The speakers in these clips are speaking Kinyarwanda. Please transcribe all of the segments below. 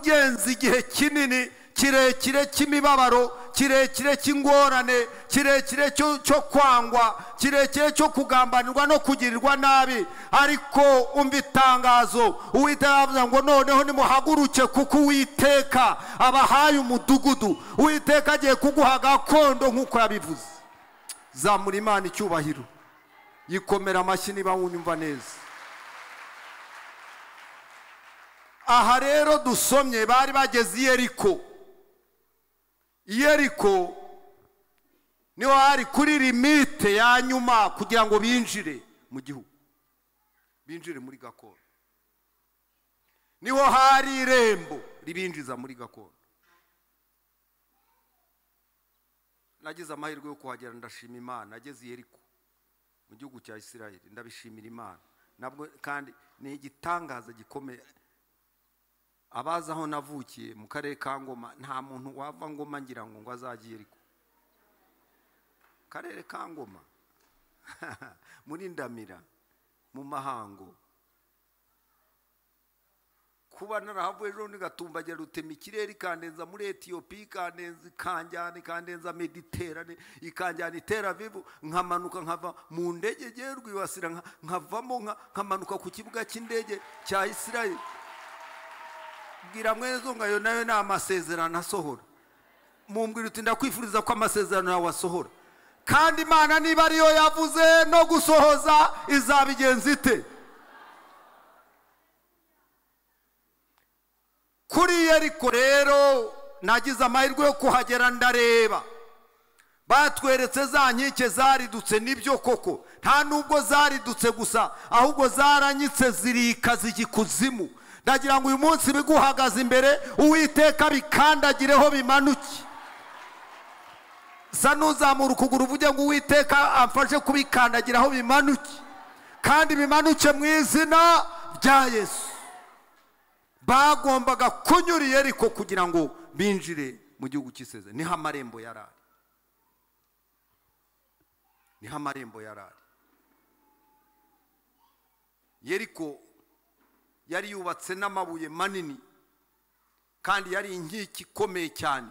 kugenza igihe kinini kirekire cy'imibabaro, kirekire cy'ingorane, kirekire cyo kwangwa, kirekire cyo kugambanirwa no kugirirwa nabi. Ariko umva itangazo, Uwiteka avuga ngo noneho nimuhaguruke kuko Uwiteka abahaye umudugudu. Uwiteka agiye kuguha gakondo nk'uko yabivuze. Zamura Imana icyubahiro, yikomera amashyi niba wumva neza. Aha rero dusomye bari bageze i Yeriko. Yeriko niho hari kuri limite ya nyuma kugira ngo binjire mu gihugu, binjire muri gakondo. Niho hari irembo ribinjiza muri gakondo. Nagize amahirwe yo kuhagera, ndashima Imana. Nageze i Yeriko mu gihugu cya Isirayeli, ndabishimira Imana. Nabwo kandi ni igitangaza gikomeye. Abaza aho navukiye mu karere ka Ngoma, nta muntu wava Ngoma ngira ngo azajye Yeriko. Karere ka Ngoma muri Ndamira mu Mahango. Kuba narahavuye ejo nigatumbagira Rutema ikirere ikandenza muri Ethiopia, ikandenza ikanjyana, ikandenza Mediterane, ikanjyana Tel Aviv, nkamanuka nkava mu ndege giye Rwibasira, nkavamo nkamanuka ku kibuga cy'indege cya Isirayeli. Bwira mwene zonga yo nayo na amasezerano asohora. Mumbwira uti ndakwifuriza ko amasezerano yawe asohora. Kandi Imana niba ariyo yavuze no gusohoza izabigenza ite? Kuri Yeriko rero nagize amahirwe yo kuhagera, ndareba. Batweretse za nkike zaridutse, nibyo koko. Nta nubwo zaridutse gusa, ahubwo zaranyitse zirika zigikuzimu. Ndagira ngo uyu munsi biguhagaze imbere, Uwiteka bikandagireho bimanuke. Sa nuzamura ukuguru uvuge ngo Uwiteka amfashe kubikandagiraho bimanuke, kandi bimanuke mu izina rya Yesu. Bagombaga kunyura i Yeriko kugira ngo binjire mu gihugu cy'isezerano. Niho amarembo yarari, niho amarembo yarari. Yeriko yari yubatse n'amabuye manini, kandi yari inkiki ikomeye cyane.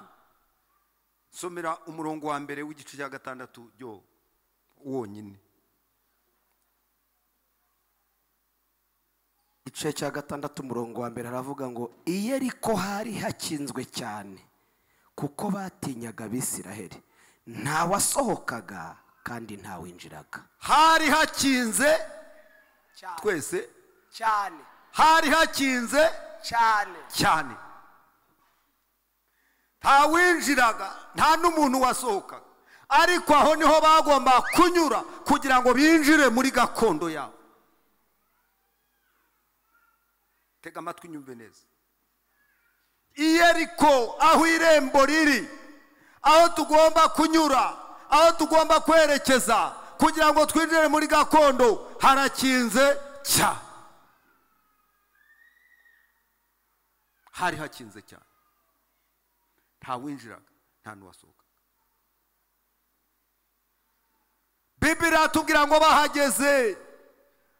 Somera umurongo wa mbere w'igice cya 6 byo wonyine. Igice cya 6 umurongo wa mbere haravuga ngo i Yeriko hari hakinzwe cyane kuko batinyaga Abisiraheli, nta wasohokaga kandi nta winjiraga. Hari hakinze twese cyane, hari hakinze cyane. Nta winjiraga, nta n'umuntu wasohokaga. Ariko aho niho bagomba kunyura kugira ngo binjire muri gakondo yabo. Tega amatwi nyumve neza. I Yeriko aho irembo riri, aho tugomba kunyura, aho tugomba kwerekeza kugira ngo twinjire muri gakondo, harakinze cyane. Hari hakinze cyane, nta winjiraga nta n'uwasohoka. Biblia tubwira ngo bahageze,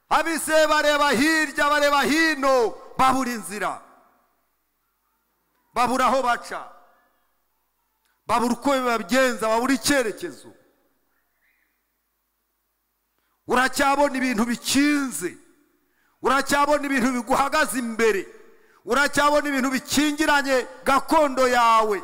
abise bareba hirya bareba hino, babura inzira, babura aho baca, babura uko babigenza, babura icyerekezo. Uracyabona ibintu bikinze, uracyabona ibintu biguhagaze imbere, uracyabona ibintu bikingiranye gakondo yawe,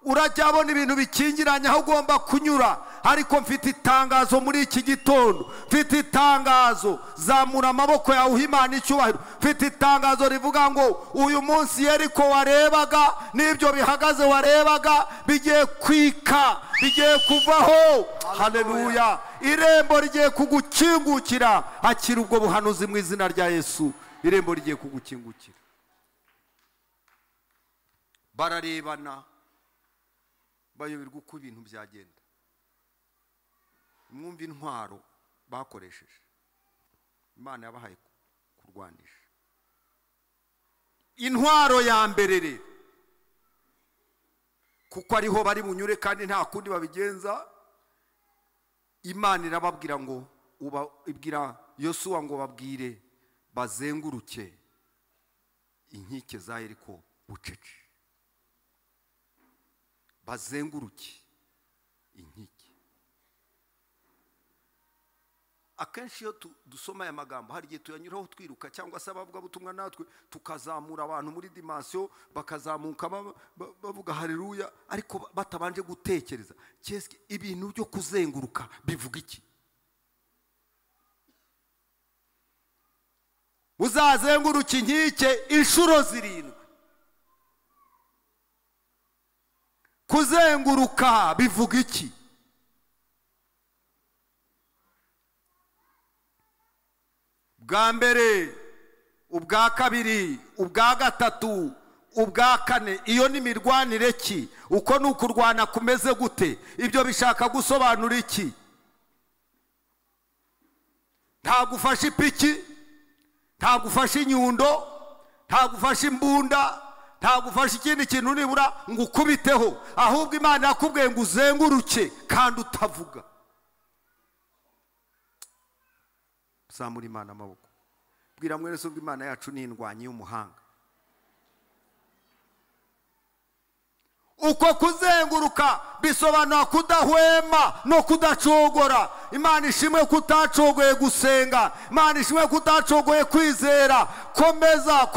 uracyabona ibintu bikingiranye aho ugomba kunyura. Ariko mfite itangazo muri iki gitondo, mfite itangazo. Zamura amaboko yawe Imana icyubahiro. Mfite itangazo rivuga ngo uyu munsi Yeriko warebaga n'ibyo bihagaze warebaga bigiye kwika, bigiye kuvaho. Haleluya. Irembo rigiye kugukingukira. Akira ubwo buhanuzi mu izina rya Yesu. Irembo rigiye kugukingukira. Bararebana, bayoberwa uko ibintu byagenda. Mwumva intwaro bakoresheje, Imana yabahaye kurwanisha. Intwaro ya mbere rero, kuko ariho bari bunyure kandi nta kundi babigenza, Imana irababwira ngo ibwira Yosuwa ngo babwire bazenguruke inkike za Yeriko bucece, bazenguruke inkike. Akenshi iyo dusoma aya magambo hari igihe tuyanyuraho twiruka, cyangwa se abavugabutumwa natwe tukazamura abantu muri dimansiyo, bakazamuka bavuga haleluya, ariko batabanje gutekereza ibintu byo kuzenguruka bivuga iki. Uzazenguruka inkike inshuro 7. Kuzenguruka bivuga iki? Bwa mbere, ubwa kabiri, ubwa gatatu, ubwa kane. Iyo ni mirwanire ki? Uko ni ukurwana kumeze gute? Ibyo bishaka gusobanura iki? Ntabwo ufashe ipiki, ntabwo ufashe inyundo, ntabwo ufashe imbunda, ntabwo ufashe ikindi kintu nibura ngo ukubiteho, ahubwo Imana yakubwiye ngo uzenguruke kandi utavuga. Zamura Imana amaboko, bwira mwene so ngo Imana yacu ni indwanyi y'umuhanga. Uko kuzenguruka bisobanura kudahwema no kudacogora. Imana ishimwe kutacogoye gusenga, Imana ishimwe kutacogoye kwizera. Komeza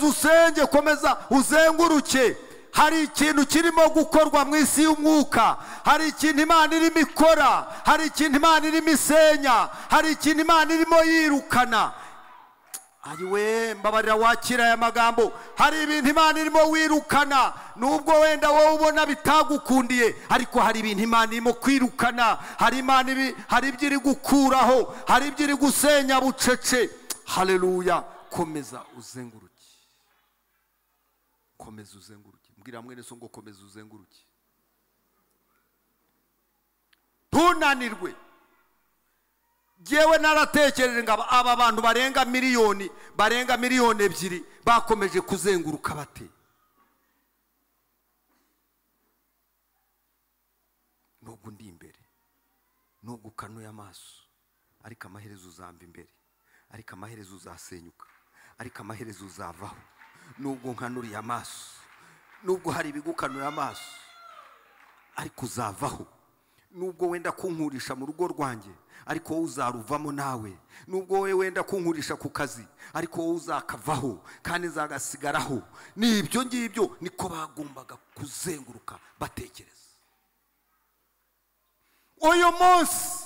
usenge, komeza uzenguruke. Hari ikintu kirimo gukorwa mu isi y'umwuka, hari ikintu Imana irimo ikora, hari ikintu Imana irimo isenya, hari ikintu Imana irimo yirukana. Ayiwe, mbabarira wakira aya magambo. Hari ibintu Imana irimo wirukana, nubwo wenda wowe ubona bitagukundiye, ariko hari ibintu Imana irimo kwirukana. Hari ibyo iri gukuraho, hari ibyo iri gusenya bucece. Haleluya. Komeza uzenguruke, komeza uzenguruke. Mbwira mwene so ngo komeza uzenguruke, ntunanirwe. Jewe naratekereje ngo aba bantu barenga miliyoni 2 bakomeje kuzenguruka bate? Nubwo ndi imbere, nubwo ukanuye amaso, ariko amaherezo uzamba imbere, ariko amaherezo uzasenyuka, ariko amaherezo uzavaho. Nubwo nkanuriye amaso, nubwo hari ibigukanuye amaso, ariko uzavaho. Nubwo wenda kunkurisha mu rugo rwanjye, ariko wowe uzaruvamo nawe. Nubwo wowe wenda kunkurisha ku kazi, ariko wowe uzakavaho kandi nzagasigaraho. N'ibyo ngibyo niko bagombaga kuzenguruka batekereza. Uyu munsi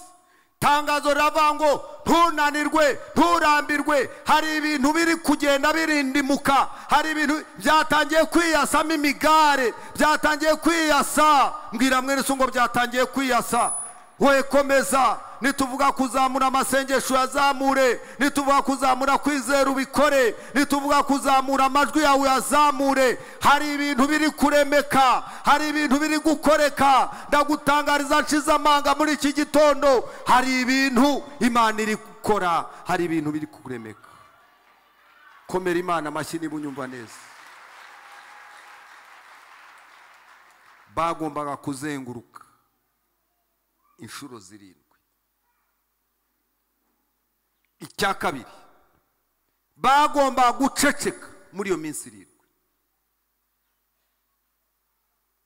tangazo ravango, ntunanirwe, nturambirwe. Hari ibintu biri kugenda birindimuka, hari ibintu byatangiye kwiyasamo imigare, byatangiye kwiyasa. Mbwira mwene so ngo byatangiye kwiyasa. Wowe komeza. Nituvuga kuzamura amasengesho yazamure, nituvuga kuzamura kwizera ubikore, nituvuga kuzamura amajwi yawe yazamure. Hari ibintu biri kuremeka, hari ibintu biri gukoreka. Ndagutangariza nshize amanga muri iki gitondo, hari ibintu Imana iri gukora, hari ibintu biri kuremeka. Komera Imana amashyi niba unyumva neza. Bagombaga kuzenguruka inshuro 7. Icya kabiri, bagomba guceceka muri iyo minsi 7.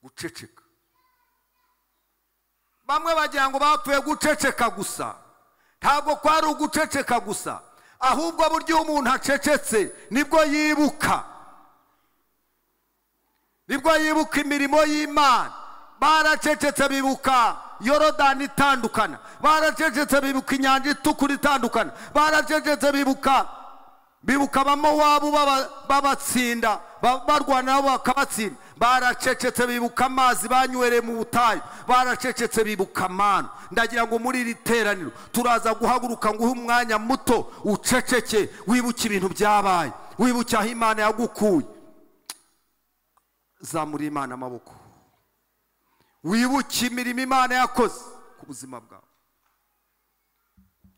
Guceceka. Bamwe bagira ngo bapfuye guceceka gusa. Ntabwo kwari uguceceka gusa, ahubwo buryo umuntu acecetse nibwo yibuka. Nibwo yibuka imirimo y'Imana. Baracecetse bibuka Yorodani itandukana, baracecetse bibuka inyanja itukura itandukana, baracecetse bibuka abamowabu babatsinda, barwana nabo bakabatsinda. Baracecetse bibuka amazi banywereye mu butayu, baracecetse bibuka amano. Ndagira ngo muri iri teraniro turaza guhaguruka ngo uhe umwanya muto uceceke, wibuke ibintu byabaye, wibuke aho Imana yagukuye. Zamura Imana amaboko, wibuke imirimo Imana yakoze ku buzima bwawe.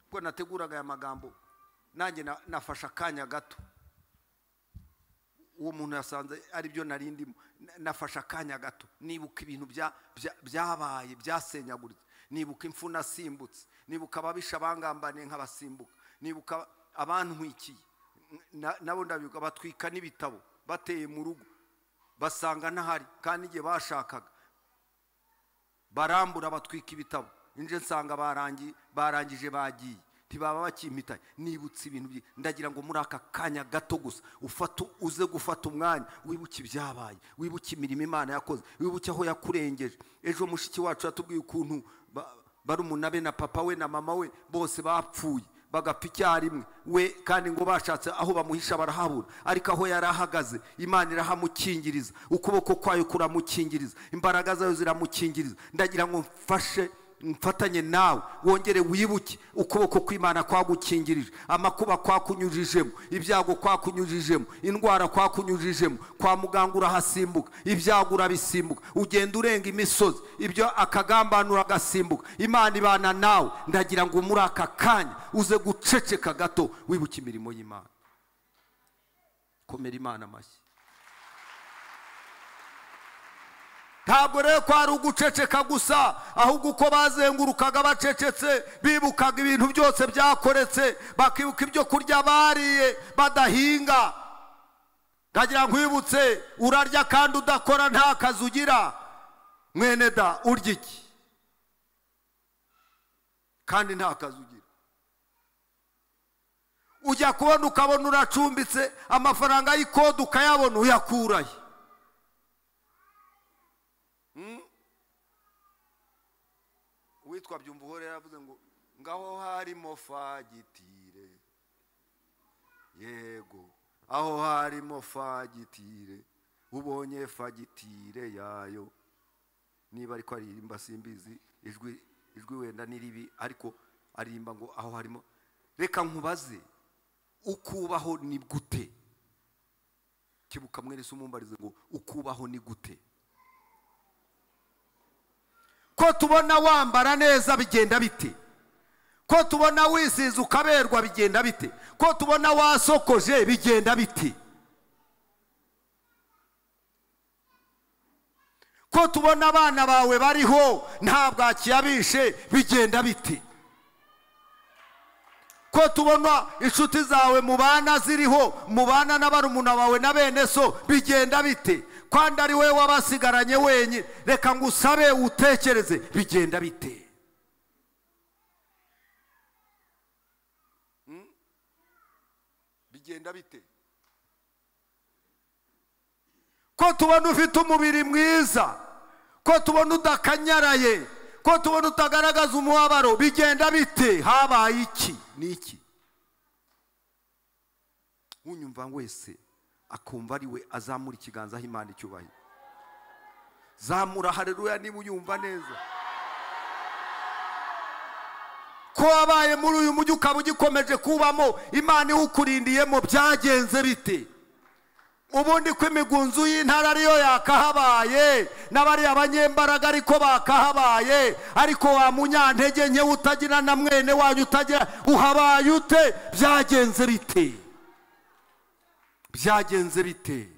Ubwo nateguraga aya magambo, nanjye nafasha akanya gato. Uwo muntu yasanze ari byo narindimo, nafasha akanya gato nibuka ibintu byabaye, byasenyaguritse. Nibuka imfu nasimbutse, nibuka ababisha bangambaniye nk'abasimbuka, nibuka abantwikiye nabo ndabibuka, batwika n'ibitabo bateye mu rugo basanga ntahari, kandi igihe bashakaga barambura batwika ibitabo, inje nsanga barangije bagiye, ntibaba bakimpitaye. Nibutse ibintu ndagira ngo muri aka kanya gato gusa uze gufata umwanya wibuke ibyabaye, wibuke imirimo Imana yakoze, wibuke aho yakurengeje. Ejo mushiki wacu yatubwiye ukuntu barumuna be na papa we na mama we bose bapfuye bagapfa icyarimwe, we kandi ngo bashatse aho bamuhisha barahabura, ariko aho yari ahagaze Imana irahamukingiriza, ukuboko kwayo kuramukingiriza, imbaraga zayo ziramukingiriza. Ndagira ngo mfatanye nawe wongere wibuke ukuboko kw'Imana kwagukingirije, amakuba kwakunyujijemo, ibyago kwakunyujijemo, indwara kwakunyujijemo, kwa muganga urahasimbuka, ibyago urabisimbuka, ugenda urenga imisozi, ibyo akagambanura agasimbuka. Imana ibana nawe. Ndagira ngo muri aka kanya uze guceceka gato wibuke imirimo y'Imana. Komera Imana amashyi. Ntabwo rero kwari uguceceka gusa, ahubwo uko bazengurukaga bacecetse bibukaga ibintu byose byakoretse, bakibuka ibyo kurya bariye badahinga. Ndagira ngo wibutse, urarya kandi udakora nta kazi ugira. Mwene da, urya iki kandi nta kazi ugira? Ujya kubona ukabona uracumbitse, amafaranga y'ikode ukayabona, uyakurahe? Uwitwa Byumvuhore yaravuze ngo ngaho harimo fagitire, yego aho harimo fagitire, ubonye fagitire yayo. Niba ariko aririmba simbizi, ijwi wenda niribi, ariko aririmba ngo aho harimo. Reka nkubaze, ukubaho ni gute? Kibuka mwene se umumbarize ngo ukubaho ni gute? Ko tubona wambara neza bigenda bite? Ko tubona wisize ukaberwa bigenda bite? Ko tubona wasokoje bigenda bite? Ko tubona abana bawe bariho nta bwaki yabishe bigenda bite? Ko tubona inshuti zawe mubana ziriho, mubana n'abarumuna bawe na bene so bigenda bite? Kwanda ari we wabasigaranye wenyine. Reka ngusabe utekereze, bigenda bite? Bigenda bite? Ko tubona ufite umubiri mwiza, ko tubona udakanyaraye, ko tubona utagaragaza umubabaro, bigenda bite? Habaye iki? Ni iki? Unyumva wese akumva ari we azamura ikiganza h'Imana icyubahiro. Zamura haleluya niba uyumva neza. Ko wabaye muri uyu mujyi ukaba ugikomeje kubamo, Imana iwukurindiyemo, byagenze bite? Ubundi ko imigunzu y'intara ariyo yakahabaye, n'abari abanyembaraga ariko bakahabaye, ariko wa munyantege nke utagira na mwene wanyu utagira, uhabaye ute? Byagenze bite? Byagenze bite?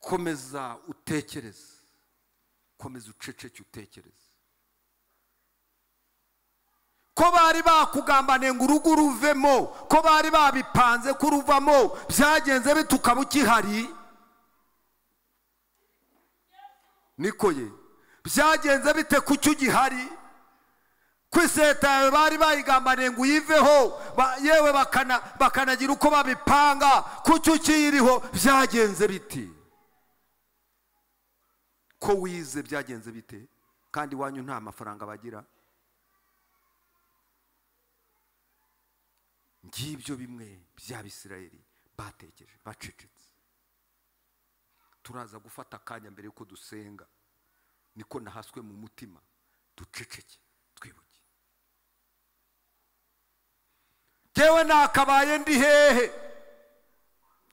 Komeza utekereze, komeza uceceke utekereze. Ko bari bakugambaniye ngo urugo ruvemo, ko bari babipanze kuruvamo, byagenze bite ukaba ukihari? Niko ye, byagenze bite kuki ugihari? Kwiseta yawe bari bayigambaniye ngo uyiveho, yewe bakanagira uko babipanga, kuki ukiriho? Byagenze bite? Ko wize byagenze bite? Kandi wanyu nta mafaranga bagira. Ngibyo bimwe by'Abisirayeli batekereje, bacecetse. Turaza gufata akanya mbere yuko dusenga, niko nahaswe mu mutima, duceceke twibuke. Jewe nakabaye ndi hehe?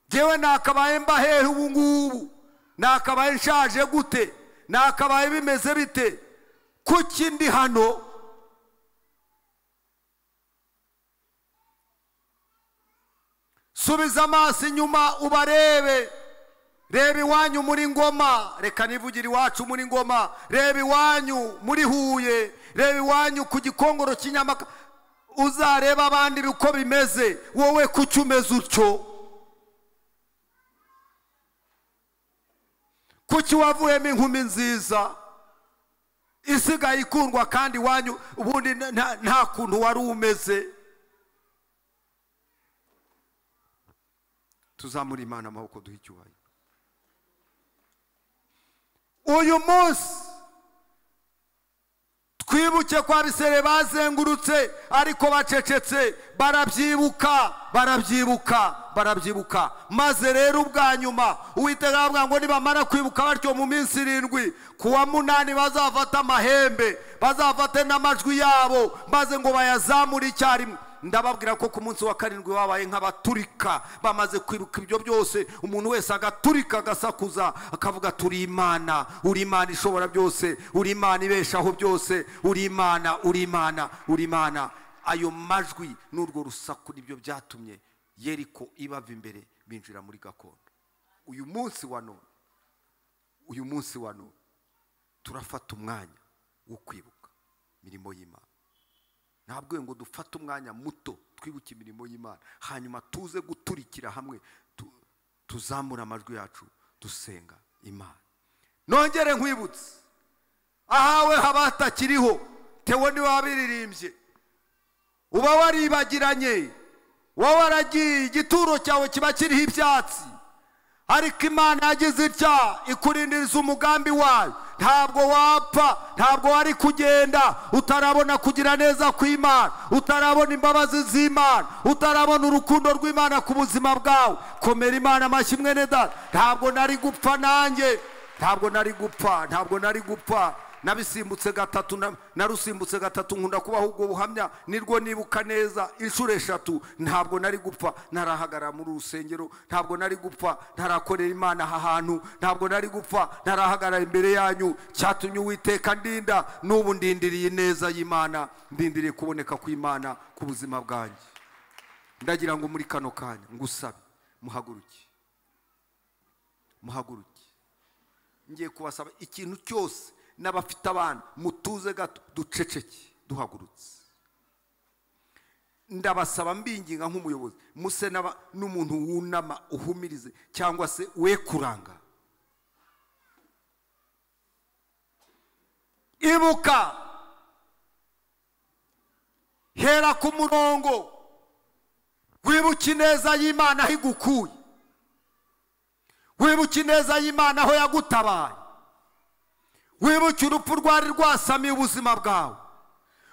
Jewe nakabaye mba hehe ubu ngubu? Nakabaye nshaje gute? Nakabaye bimeze bite? Kuki ndi hano? Subiza amaso inyuma ubarebe. Reba iwanyu muri Ngoma, reka nivugira iwacu muri Ngoma. Reba iwanyu muri Huye, reba iwanyu ku Gikongoro Kinyamaka. Uzareba abandi uko bimeze, wowe kuki umeze utyo? kuki wavuyemo inkumi nziza isigaye ikundwa kandi wanyu ubundi nta kuntu wari umeze? tuzamura Imana amaboko duhe icyubahiro. uyu munsi twibuke kwa Abisirayeli bazengurutse ariko bacecetse, barabyibuka maze rero ubwa nyuma Uwiteka aravuga ngo nibamara kwibuka batyo mu minsi 7 kuwa 8 bazafata amahembe, bazafate n'amajwi yabo maze ngo bayazamure icyarimwe. ndababwira ko ku munsi wa 7 wabaye nk'abaturika, bamaze kwibuka ibyo byose umuntu wese agaturika agasakuza akavuga turi Imana, uri Imana ishobora byose, uri Imana ibeshaho byose, uri Imana. ayo majwi n'urwo rusaku nibyo byatumye Yeriko ibava imbere binjira muri gakondo. uyu munsi wa none turafata umwanya wo kwibuka imirimo y'Imana. ntabwo ngo dufate umwanya muto twibuke imirimo y'Imana hanyuma tuze guturikira hamwe tuzamura amajwi yacu dusenga Imana. nongere nkwibutse ahawe habatakiriho tewe ni wabiririmbye, uba waribagiranye, wowe waragiye, igituro cyawe kiba kiriho ibyatsi, ariko Imana yagize itya ikurindiriza umugambi wayo. ntabwo wapfa, ntabwo wari kugenda utarabona kugira neza kw'Imana, utarabona imbabazi z'Imana, utarabona urukundo rw'Imana ku buzima bwawe. komera Imana amashyi mwene data. ntabwo nari gupfa nanjye, ntabwo nari gupfa. nabisimbutse gatatu, narusimbutse gatatu. nkunda kubaho ubwo buhamya nirwo nibuka neza inshuro 3. ntabwo nari gupfa ntarahagara muri urusengero, ntabwo nari gupfa ntarakorera Imana aha hantu, ntabwo nari gupfa ntarahagara imbere yanyu. cyatumye Uwiteka ndinda, n'ubu ndindiriye neza y'Imana, ndindiriye kuboneka kw'Imana ku buzima bwanjye. ndagira ngo muri kano kanya ngusabe muhaguruke, ngiye kubasaba ikintu cyose. n'abafite abana mutuze gato duceceke duhagurutse. ndabasaba mbinginga nk'umuyobozi muse n'umuntu wunama uhumirize cyangwa se we kuranga. ibuka, hera ku murongo, wibuke ineza y'Imana aho igukuye, wibuke ineza y'Imana aho yagutabaye, wibuke urupfu rwari rwasamiye ubuzima bwawe,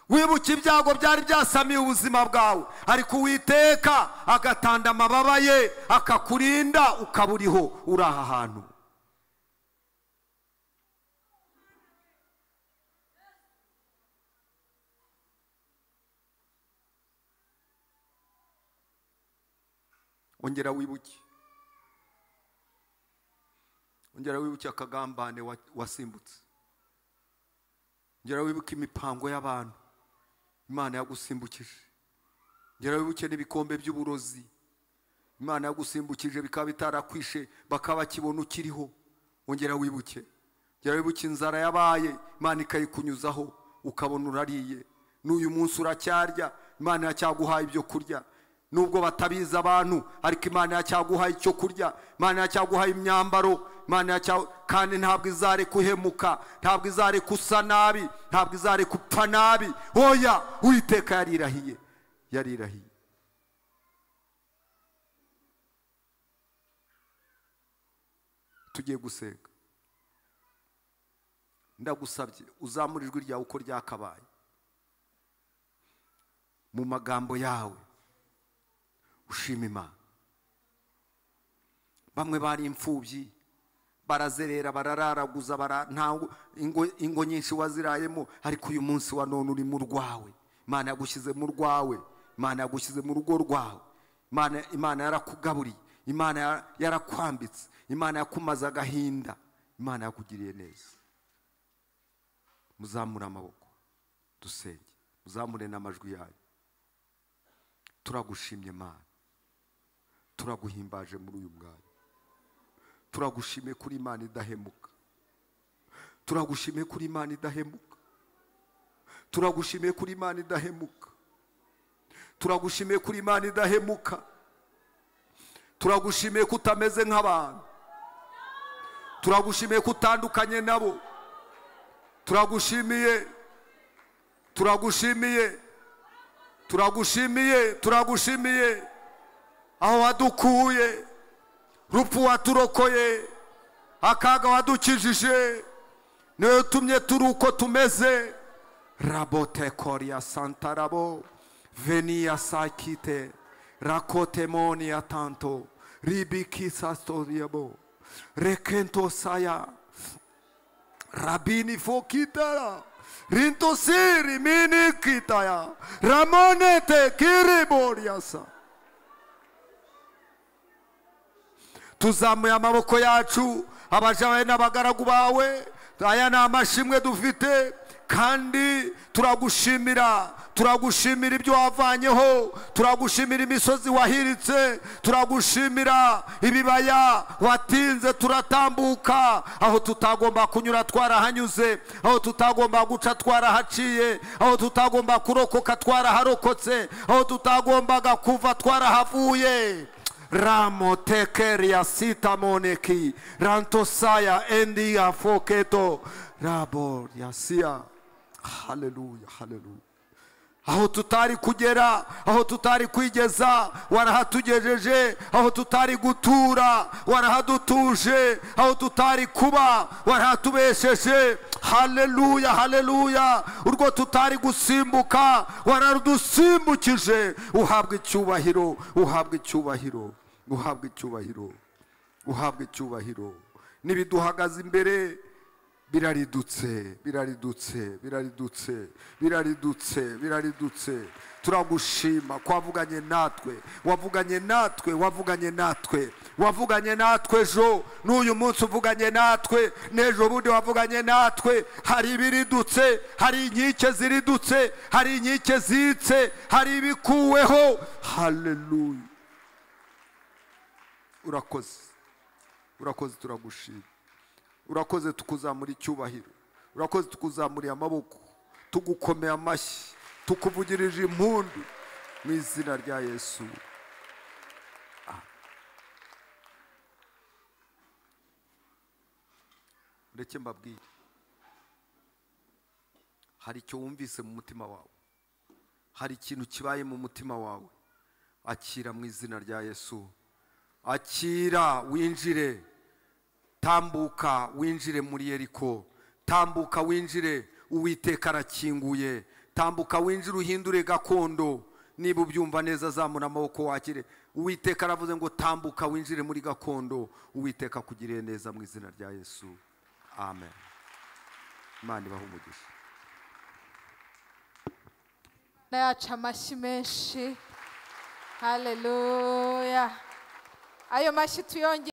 wibuke ibyago byari byasamiye ubuzima bwawe, ariko Uwiteka agatanda amababa ye akakurinda ukaba uriho uri aha hantu. ongera wibuke akagambane wasimbutse. ongera wibuke imipango y'abantu Imana yagusimbukije. ongera wibuke n'ibikombe by'uburozi Imana yagusimbukije bikaba bitarakwishe bakaba kibona ukiriho. ongera wibuke inzara yabaye Imana ikayikunyuzaho ukabona urariye. n'uyu munsi uracyarya, Imana yacyaguhaye ibyo kurya. nubwo batabiza abantu, ariko Imana yacyaguhaye icyo kurya, Imana yacyaguhaye imyambaro, kandi ntabwo izare kuhemuka, ntabwo izare kusa nabi, ntabwo izare kupfa nabi. oya, Uwiteka yarirahiye. tugiye gusenga. ndagusabye uzamure ijwi ryawe uko ryakabaye mu magambo yawe ushima Imana. bamwe bari imfubyi, barazerera, barararaguza, ingo nyinshi wazirayemo, ariko uyu munsi wa none uri mu rwawe. Imana yagushyize mu rwawe, Imana yagushyize mu rugo rwawe. Imana yarakugaburiye, Imana yarakwambitse, Imana yakumaze agahinda, Imana yakugiriye neza. muzamure amaboko dusenge, muzamure n'amajwi yanyu. turagushimye Imana, turaguhimbaje muri uyu mwanya. turagushimiye kuri Imana idahemuka, turagushimiye kuri Imana idahemuka, turagushimiye kuri Imana idahemuka, turagushimiye kuri Imana idahemuka, turagushimiye ko utameze nk'abantu, turagushimiye kutandukanye nabo, turagushimiye, turagushimiye, turagushimiye, turagushimiye aho wadukuye, rupfu waturokoye, akaga wadukijije, niwe utumye turi uko tumeze. Rabote koria santarabo venia sakite rakote monia tanto ribikisa storiabo rekento saya rabini fokitara rinto siri mini kitaya ramonete kiriboriasa. Tuzamuye amaboko yacu abajawe n'abagaragu bawe, aya ni amashimwe dufite, kandi turagushimira, turagushimira ibyo wavanyeho, turagushimira imisozi wahiritse, turagushimira ibibaya watinze turatambuka, aho tutagomba kunyura twarahanyuze, aho tutagomba guca twarahaciye, aho tutagomba kurokoka twaraharokotse, aho tutagombaga kuva twarahavuye. Ramo tekeria sita moneki rantosaya endia foketo rabo yasia. Haleluya, haleluya. Aho tutari kugera, aho tutari kwigeza warahatugejeje, aho tutari gutura warahadutuje, aho tutari kuba warahatubesheje. Haleluya, haleluya. Urwo tutari gusimbuka wararudusimbukije. Uhabwe icyubahiro, uhabwe icyubahiro, uhabwe icyubahiro, uhabwe icyubahiro. Nibiduhagaze imbere biraridutse, biraridutse, biraridutse, biraridutse, biraridutse. Turagushima kwavuganye natwe, wavuganye natwe, wavuganye natwe, wavuganye natwe ejo, n'uyu munsi uvuganye natwe, n'ejo bundi wavuganye natwe. Hari ibiridutse, hari inkike ziridutse, hari inkike zitse, hari ibikuweho. Haleluya. Urakoze, urakoze, turagushima. Urakoze tukuzamura icyubahiro, urakoze tukuzamuriye amaboko, tugukomeye amashyi, tukuvugirije impundu mu izina rya Yesu. Ndeke mbabwiye, hari icyo wumvise mu mutima wawe, hari ikintu kibaye mu mutima wawe. Akira mu izina rya Yesu, akira, winjire, tambuka winjire muri Yeriko, tambuka winjire, Uwiteka arakinguye, tambuka winjire uhindure gakondo. Niba ubyumva neza zamura amaboko wakire. Uwiteka aravuze ngo tambuka winjire muri gakondo, Uwiteka kugirire neza mu izina rya Yesu. Amen. Imana ibahe umugisha. Nayaca amashyi menshi. Haleluya. Ayo mashyi tuyongere.